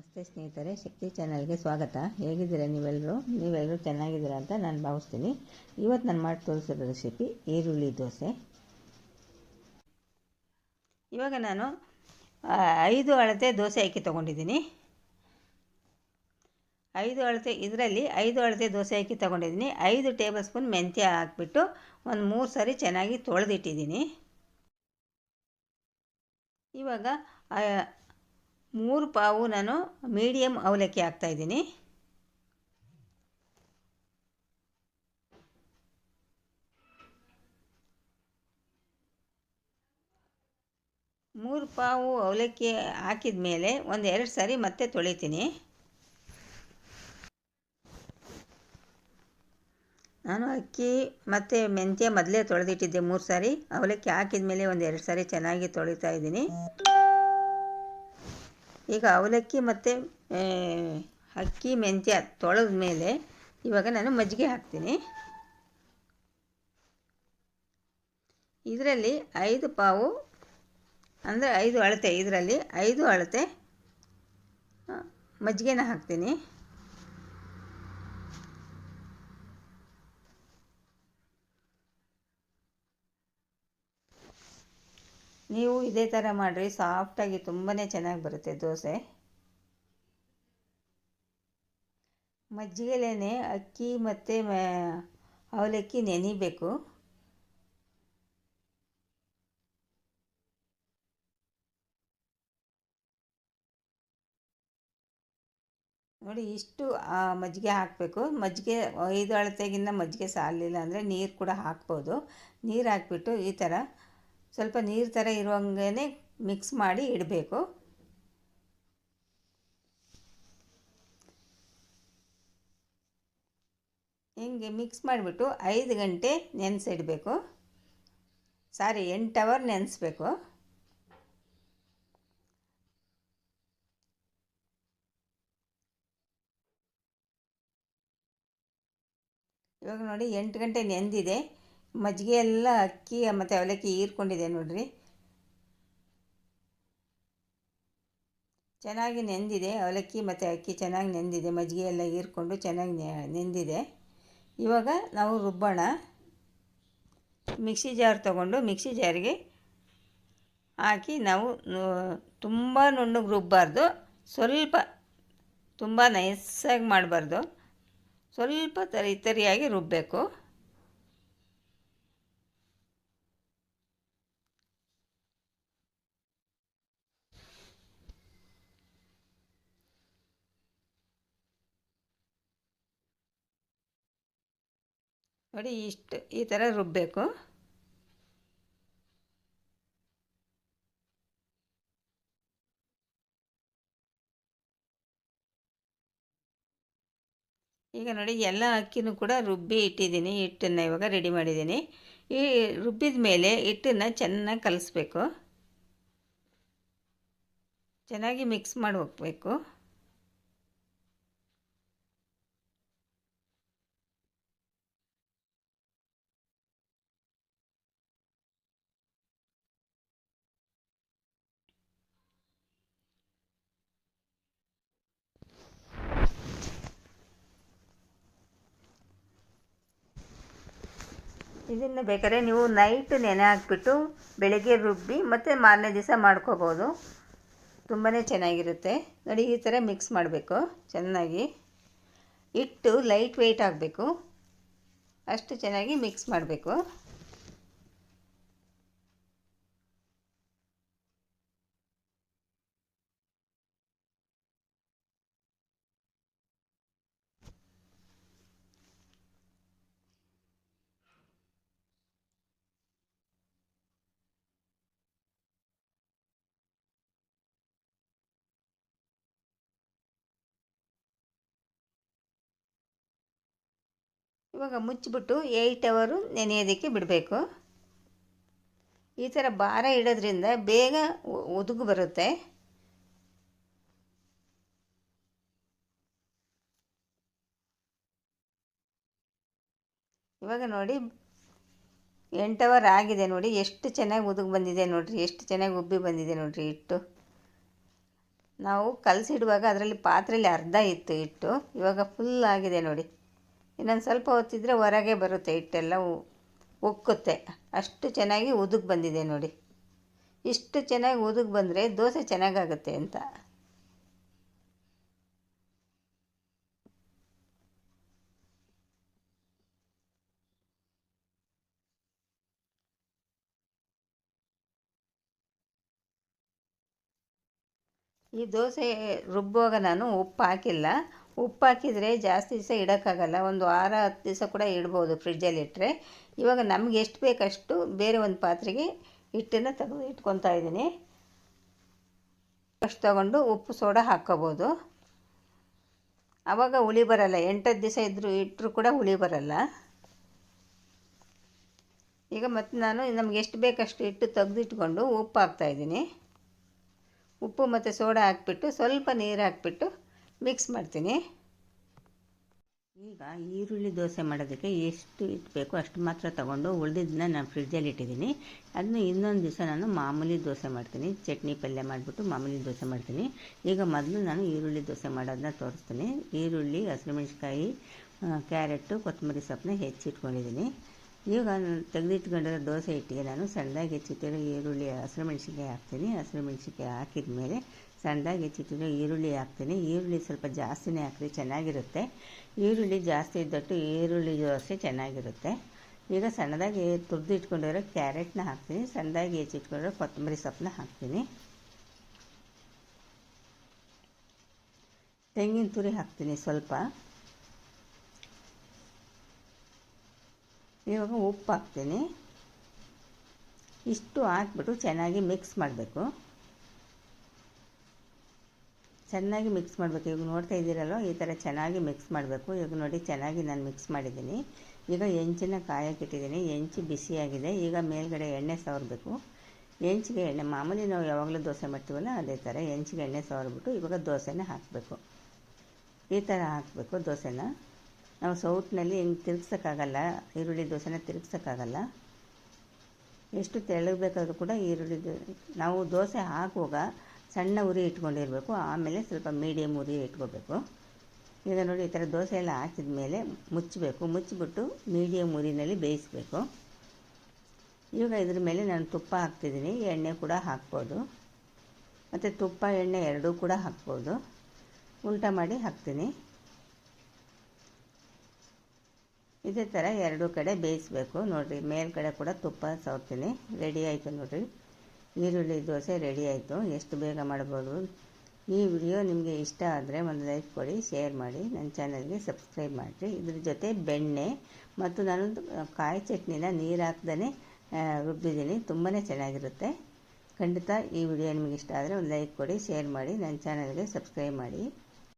ನಮಸ್ತೆ ಸ್ನೇಹಿತರೆ, ಶಕ್ತಿ ಚಾನಲ್ಗೆ ಸ್ವಾಗತ. ಹೇಗಿದ್ದೀರಾ ನೀವೆಲ್ಲರೂ ಚೆನ್ನಾಗಿದ್ದೀರಾ ಅಂತ ನಾನು ಭಾವಿಸ್ತೀನಿ. ಇವತ್ತು ನಾನು ಮಾಡಿ ತೋರಿಸಿರೋ ರೆಸಿಪಿ ಈರುಳ್ಳಿ ದೋಸೆ. ಇವಾಗ ನಾನು 5 ಅಳತೆ ದೋಸೆ ಅಕ್ಕಿ ತೊಗೊಂಡಿದ್ದೀನಿ. 5 ಅಳತೆ ದೋಸೆ ಅಕ್ಕಿ ತೊಗೊಂಡಿದ್ದೀನಿ. 5 ಟೇಬಲ್ ಸ್ಪೂನ್ ಮೆಂತ್ಯ ಹಾಕ್ಬಿಟ್ಟು ಒಂದು 3 ಸರಿ ಚೆನ್ನಾಗಿ ತೊಳೆದಿಟ್ಟಿದ್ದೀನಿ. ಇವಾಗ 3 ಪಾವು ನಾನು ಮೀಡಿಯಮ್ ಅವಲಕ್ಕಿ ಹಾಕ್ತಾಯಿದ್ದೀನಿ. ಮೂರು ಪಾವು ಅವಲಕ್ಕಿ ಹಾಕಿದ ಮೇಲೆ 1-2 ಸಾರಿ ಮತ್ತೆ ತೊಳಿತೀನಿ. ನಾನು ಅಕ್ಕಿ ಮತ್ತು ಮೆಂತ್ಯ ಮೊದಲೇ ತೊಳೆದಿಟ್ಟಿದ್ದೆ. 3 ಸಾರಿ ಅವಲಕ್ಕಿ ಹಾಕಿದ ಮೇಲೆ 1-2 ಸಾರಿ ಚೆನ್ನಾಗಿ ತೊಳಿತಾ ಇದ್ದೀನಿ. ಈಗ ಅವಲಕ್ಕಿ ಮತ್ತು ಅಕ್ಕಿ ಮೆಂತ್ಯ ತೊಳೆದ ಮೇಲೆ ಇವಾಗ ನಾನು ಮಜ್ಜಿಗೆ ಹಾಕ್ತೀನಿ. ಇದರಲ್ಲಿ 5 ಪಾವು ಅಂದರೆ 5 ಅಳತೆ, ಇದರಲ್ಲಿ 5 ಅಳತೆ ಮಜ್ಜಿಗೆನ ಹಾಕ್ತೀನಿ. ನೀವು ಇದೇ ಥರ ಮಾಡಿರಿ, ಸಾಫ್ಟಾಗಿ ತುಂಬಾ ಚೆನ್ನಾಗಿ ಬರುತ್ತೆ ದೋಸೆ. ಮಜ್ಜಿಗೆಲೇ ಅಕ್ಕಿ ಮತ್ತು ಅವಲಕ್ಕಿ ನೆನಿಬೇಕು. ನೋಡಿ, ಇಷ್ಟು ಮಜ್ಜಿಗೆ ಹಾಕಬೇಕು. ಮಜ್ಜಿಗೆ 5 ಅಳತೆಗಿಂತ ಮಜ್ಜಿಗೆ ಸಾಲಲಿಲ್ಲ ಅಂದರೆ ನೀರು ಕೂಡ ಹಾಕ್ಬೋದು. ನೀರು ಹಾಕ್ಬಿಟ್ಟು ಈ ಥರ ಸ್ವಲ್ಪ ನೀರು ಥರ ಇರುವಂಗೆ ಮಿಕ್ಸ್ ಮಾಡಿ ಇಡಬೇಕು. ಹಿಂಗೆ ಮಿಕ್ಸ್ ಮಾಡಿಬಿಟ್ಟು 5 ಗಂಟೆ ನೆನೆಸಿಡಬೇಕು. 8 ಅವರ್ ನೆನೆಸ್ಬೇಕು. ಇವಾಗ ನೋಡಿ 8 ಗಂಟೆ ನೆಂದಿದೆ. ಮಜ್ಜಿಗೆ ಎಲ್ಲ ಅಕ್ಕಿ ಮತ್ತು ಅವಲಕ್ಕಿ ಹೀರ್ಕೊಂಡಿದೆ ನೋಡಿರಿ. ಚೆನ್ನಾಗಿ ನೆಂದಿದೆ. ಅವಲಕ್ಕಿ ಮತ್ತು ಅಕ್ಕಿ ಚೆನ್ನಾಗಿ ನೆಂದಿದೆ. ಮಜ್ಜಿಗೆ ಎಲ್ಲ ಹೀರ್ಕೊಂಡು ಚೆನ್ನಾಗಿ ನೆಂದಿದೆ. ಇವಾಗ ನಾವು ರುಬ್ಬೋಣ. ಮಿಕ್ಸಿ ಜಾರ್ ತೊಗೊಂಡು ಮಿಕ್ಸಿ ಜಾರಿಗೆ ಹಾಕಿ ನಾವು ತುಂಬ ನುಣ್ಣಗೆ ರುಬ್ಬಾರ್ದು, ಸ್ವಲ್ಪ ತುಂಬ ನೈಸಾಗಿ ಮಾಡಬಾರ್ದು, ಸ್ವಲ್ಪ ತರಿಯಾಗಿ ರುಬ್ಬಬೇಕು. ನೋಡಿ, ಈ ಥರ ರುಬ್ಬಬೇಕು. ಈಗ ನೋಡಿ, ಎಲ್ಲ ಅಕ್ಕಿನೂ ಕೂಡ ರುಬ್ಬಿ ಇಟ್ಟಿದ್ದೀನಿ. ಹಿಟ್ಟನ್ನು ಇವಾಗ ರೆಡಿ ಮಾಡಿದ್ದೀನಿ. ಈ ರುಬ್ಬಿದ ಮೇಲೆ ಹಿಟ್ಟನ್ನು ಚೆನ್ನಾಗಿ ಕಲಿಸ್ಬೇಕು. ಚೆನ್ನಾಗಿ ಮಿಕ್ಸ್ ಮಾಡಿ ಹೋಗಬೇಕು. ಇದನ್ನು ಬೇಕಾದ್ರೆ ನೀವು ನೈಟ್ ನೆನೆ ಹಾಕ್ಬಿಟ್ಟು ಬೆಳಗ್ಗೆ ರುಬ್ಬಿ ಮತ್ತು ಮಾರನೇ ದಿವಸ ಮಾಡ್ಕೋಬೋದು. ತುಂಬಾ ಚೆನ್ನಾಗಿರುತ್ತೆ. ನೋಡಿ, ಈ ಥರ ಮಿಕ್ಸ್ ಮಾಡಬೇಕು ಚೆನ್ನಾಗಿ. ಹಿಟ್ಟು ಲೈಟ್ ವೆಯ್ಟ್ ಆಗಬೇಕು, ಅಷ್ಟು ಚೆನ್ನಾಗಿ ಮಿಕ್ಸ್ ಮಾಡಬೇಕು. ಇವಾಗ ಮುಚ್ಚಿಬಿಟ್ಟು 8 ಅವರು ನೆನೆಯೋದಕ್ಕೆ ಬಿಡಬೇಕು. ಈ ಥರ ಭಾರ ಇಡೋದ್ರಿಂದ ಬೇಗ ಉದುಗು ಬರುತ್ತೆ. ಇವಾಗ ನೋಡಿ, 8 ಅವರ್ ಆಗಿದೆ. ನೋಡಿ ಎಷ್ಟು ಚೆನ್ನಾಗಿ ಉದುಗು ಬಂದಿದೆ. ನೋಡಿರಿ ಎಷ್ಟು ಚೆನ್ನಾಗಿ ಉಬ್ಬಿ ಬಂದಿದೆ ನೋಡಿರಿ ಹಿಟ್ಟು. ನಾವು ಕಲಸಿಡುವಾಗ ಅದರಲ್ಲಿ ಪಾತ್ರೆಯಲ್ಲಿ ಅರ್ಧ ಇತ್ತು ಹಿಟ್ಟು, ಇವಾಗ ಫುಲ್ ಆಗಿದೆ ನೋಡಿ. ಇನ್ನೊಂದು ಸ್ವಲ್ಪ ಹೊತ್ತಿದ್ರೆ ಹೊರಗೆ ಬರುತ್ತೆ, ಹಿಟ್ಟೆಲ್ಲ ಉಕ್ಕುತ್ತೆ. ಅಷ್ಟು ಚೆನ್ನಾಗಿ ಉದುಗ್ ಬಂದಿದೆ ನೋಡಿ. ಇಷ್ಟು ಚೆನ್ನಾಗಿ ಉದುಗ್ ಬಂದರೆ ದೋಸೆ ಚೆನ್ನಾಗಾಗುತ್ತೆ ಅಂತ. ಈ ದೋಸೆ ರುಬ್ಬುವಾಗ ನಾನು ಉಪ್ಪು ಹಾಕಿಲ್ಲ. ಉಪ್ಪು ಹಾಕಿದರೆ ಜಾಸ್ತಿ ದಿವಸ ಇಡೋಕ್ಕಾಗಲ್ಲ, ಒಂದು 6-10 ದಿವಸ ಕೂಡ ಇಡ್ಬೋದು ಫ್ರಿಡ್ಜಲ್ಲಿ ಇಟ್ಟರೆ. ಇವಾಗ ನಮ್ಗೆ ಎಷ್ಟು ಬೇಕಷ್ಟು ಬೇರೆ ಒಂದು ಪಾತ್ರೆಗೆ ಹಿಟ್ಟನ್ನು ತೆಗೆದು ಇಟ್ಕೊತಾ ಇದ್ದೀನಿ. ಅಷ್ಟು ತಗೊಂಡು ಉಪ್ಪು ಸೋಡಾ ಹಾಕ್ಕೋಬೋದು. ಆವಾಗ ಹುಳಿ ಬರಲ್ಲ, 8-10 ದಿವಸ ಇಟ್ಟರೂ ಕೂಡ ಹುಳಿ ಬರಲ್ಲ. ಈಗ ಮತ್ತೆ ನಾನು ನಮ್ಗೆ ಎಷ್ಟು ಬೇಕಷ್ಟು ಹಿಟ್ಟು ತೆಗೆದಿಟ್ಕೊಂಡು ಉಪ್ಪು ಹಾಕ್ತಾಯಿದ್ದೀನಿ. ಉಪ್ಪು ಮತ್ತು ಸೋಡಾ ಹಾಕ್ಬಿಟ್ಟು ಸ್ವಲ್ಪ ನೀರು ಹಾಕ್ಬಿಟ್ಟು ಮಿಕ್ಸ್ ಮಾಡ್ತೀನಿ. ಈಗ ಈರುಳ್ಳಿ ದೋಸೆ ಮಾಡೋದಕ್ಕೆ ಎಷ್ಟು ಇಟ್ಬೇಕು ಅಷ್ಟು ಮಾತ್ರ ತೊಗೊಂಡು ಉಳಿದಿದ್ದನ್ನ ನಾನು ಫ್ರಿಡ್ಜಲ್ಲಿ ಇಟ್ಟಿದ್ದೀನಿ. ಅದನ್ನು ಇನ್ನೊಂದು ದಿವಸ ನಾನು ಮಾಮೂಲಿ ದೋಸೆ ಮಾಡ್ತೀನಿ, ಚಟ್ನಿ ಪಲ್ಯ ಮಾಡಿಬಿಟ್ಟು ಮಾಮೂಲಿ ದೋಸೆ ಮಾಡ್ತೀನಿ. ಈಗ ಮೊದಲು ನಾನು ಈರುಳ್ಳಿ ದೋಸೆ ಮಾಡೋದನ್ನ ತೋರಿಸ್ತೀನಿ. ಈರುಳ್ಳಿ, ಹಸಿಮೆಣ್ಸಿಕಾಯಿ, ಕ್ಯಾರೆಟು, ಕೊತ್ತಂಬರಿ ಸೊಪ್ಪನ್ನ ಹೆಚ್ಚಿಟ್ಕೊಂಡಿದ್ದೀನಿ. ಈಗ ನಾನು ತೆಗೆದಿಟ್ಕೊಂಡಿರೋ ದೋಸೆ ಹಿಟ್ಟಿಗೆ ನಾನು ಸಣ್ಣದಾಗಿ ಹೆಚ್ಚಿಟ್ಟಿರೋ ಈರುಳ್ಳಿ, ಹಸಿಮೆಣ್ಸಿಕಾಯಿ ಹಾಕ್ತೀನಿ. ಹಸಿಮೆಣ್ಸಿಕಾಯಿ ಹಾಕಿದ ಮೇಲೆ ಸಣ್ಣದಾಗಿ ಹೆಚ್ಚಿಟ್ಟಿರೋ ಈರುಳ್ಳಿ ಹಾಕ್ತೀನಿ. ಈರುಳ್ಳಿ ಸ್ವಲ್ಪ ಜಾಸ್ತಿನೇ ಹಾಕಿದ್ರೆ ಚೆನ್ನಾಗಿರುತ್ತೆ. ಈರುಳ್ಳಿ ಜಾಸ್ತಿ ಇದ್ದಟ್ಟು ಈರುಳ್ಳಿ ದೋಸೆ ಚೆನ್ನಾಗಿರುತ್ತೆ. ಈಗ ಸಣ್ಣದಾಗಿ ತುರಿದು ಇಟ್ಕೊಂಡಿರೋ ಕ್ಯಾರೆಟ್ನ ಹಾಕ್ತೀನಿ. ಸಣ್ಣದಾಗಿ ಹೆಚ್ಚಿಟ್ಕೊಂಡಿರೋ ಕೊತ್ತಂಬರಿ ಸೊಪ್ಪನ್ನ ಹಾಕ್ತೀನಿ. ತೆಂಗಿನ ತುರಿ ಹಾಕ್ತೀನಿ ಸ್ವಲ್ಪ. ಇವಾಗ ಉಪ್ಪು ಹಾಕ್ತೀನಿ. ಇಷ್ಟು ಹಾಕ್ಬಿಟ್ಟು ಚೆನ್ನಾಗಿ ಮಿಕ್ಸ್ ಮಾಡಬೇಕು. ಚೆನ್ನಾಗಿ ಮಿಕ್ಸ್ ಮಾಡಬೇಕು. ಈಗ ನೋಡ್ತಾ ಇದ್ದೀರಲ್ವ, ಈ ಥರ ಚೆನ್ನಾಗಿ ಮಿಕ್ಸ್ ಮಾಡಬೇಕು. ಈಗ ನೋಡಿ ಚೆನ್ನಾಗಿ ನಾನು ಮಿಕ್ಸ್ ಮಾಡಿದ್ದೀನಿ. ಈಗ ಹೆಂಚನ್ನ ಕಾಯಕ್ಕಿಟ್ಟಿದ್ದೀನಿ. ಹೆಂಚು ಬಿಸಿಯಾಗಿದೆ. ಈಗ ಮೇಲ್ಗಡೆ ಎಣ್ಣೆ ಸವರಬೇಕು. ಹೆಂಚಿಗೆ ಎಣ್ಣೆ ಮಾಮೂಲಿ ನಾವು ಯಾವಾಗಲೂ ದೋಸೆ ಮಾಡ್ತೀವಲ್ಲ ಅದೇ ಥರ ಹೆಂಚಿಗೆ ಎಣ್ಣೆ ಸವರ್ಬಿಟ್ಟು ಇವಾಗ ದೋಸೆನ ಹಾಕಬೇಕು. ಈ ಥರ ಹಾಕಬೇಕು ದೋಸೆನ. ನಾವು ಸೌಟ್ನಲ್ಲಿ ಹಿಂಗೆ ತಿರುಗ್ಸೋಕ್ಕಾಗಲ್ಲ, ಈರುಳ್ಳಿ ದೋಸೆನ ತಿರುಗ್ಸೋಕ್ಕಾಗಲ್ಲ. ಎಷ್ಟು ತೆಳ್ಳಗಬೇಕಾದ್ರೂ ಕೂಡ ಈರುಳ್ಳಿ ನಾವು ದೋಸೆ ಹಾಕುವಾಗ ಸಣ್ಣ ಉರಿ ಇಟ್ಕೊಂಡಿರಬೇಕು. ಆಮೇಲೆ ಸ್ವಲ್ಪ ಮೀಡಿಯಮ್ ಉರಿ ಇಟ್ಕೋಬೇಕು. ಈಗ ನೋಡಿ ಈ ಥರ ದೋಸೆ ಎಲ್ಲ ಹಾಕಿದ ಮೇಲೆ ಮುಚ್ಚಬೇಕು. ಮುಚ್ಚಿಬಿಟ್ಟು ಮೀಡಿಯಮ್ ಉರಿನಲ್ಲಿ ಬೇಯಿಸಬೇಕು. ಈಗ ಇದ್ರ ಮೇಲೆ ನಾನು ತುಪ್ಪ ಹಾಕ್ತಿದ್ದೀನಿ. ಎಣ್ಣೆ ಕೂಡ ಹಾಕ್ಬೋದು, ಮತ್ತು ತುಪ್ಪ ಎಣ್ಣೆ ಎರಡೂ ಕೂಡ ಹಾಕ್ಬೋದು. ಉಲ್ಟಾ ಮಾಡಿ ಹಾಕ್ತೀನಿ. ಇದೇ ಥರ ಎರಡೂ ಕಡೆ ಬೇಯಿಸಬೇಕು. ನೋಡಿರಿ ಮೇಲ್ಗಡೆ ಕೂಡ ತುಪ್ಪ ಸವರ್ತೀನಿ. ರೆಡಿ ಆಯಿತು ನೋಡಿರಿ, ಈರುಳ್ಳಿ ದೋಸೆ ರೆಡಿ ಆಯಿತು. ಎಷ್ಟು ಬೇಗ ಮಾಡ್ಬೋದು. ಈ ವಿಡಿಯೋ ನಿಮಗೆ ಇಷ್ಟ ಆದರೆ ಒಂದು ಲೈಕ್ ಕೊಡಿ, ಶೇರ್ ಮಾಡಿ, ನನ್ನ ಚಾನಲ್ಗೆ ಸಬ್ಸ್ಕ್ರೈಬ್ ಮಾಡಿರಿ. ಇದ್ರ ಜೊತೆ ಬೆಣ್ಣೆ ಮತ್ತು ನಾನು ಕಾಯಿ ಚಟ್ನಿನ ನೀರು ಹಾಕ್ದೇ ರುಬ್ಬಿದ್ದೀನಿ. ತುಂಬಾ ಚೆನ್ನಾಗಿರುತ್ತೆ. ಖಂಡಿತ ಈ ವಿಡಿಯೋ ನಿಮಗೆ ಇಷ್ಟ ಆದರೆ ಒಂದು ಲೈಕ್ ಕೊಡಿ, ಶೇರ್ ಮಾಡಿ, ನನ್ನ ಚಾನಲ್ಗೆ ಸಬ್ಸ್ಕ್ರೈಬ್ ಮಾಡಿ.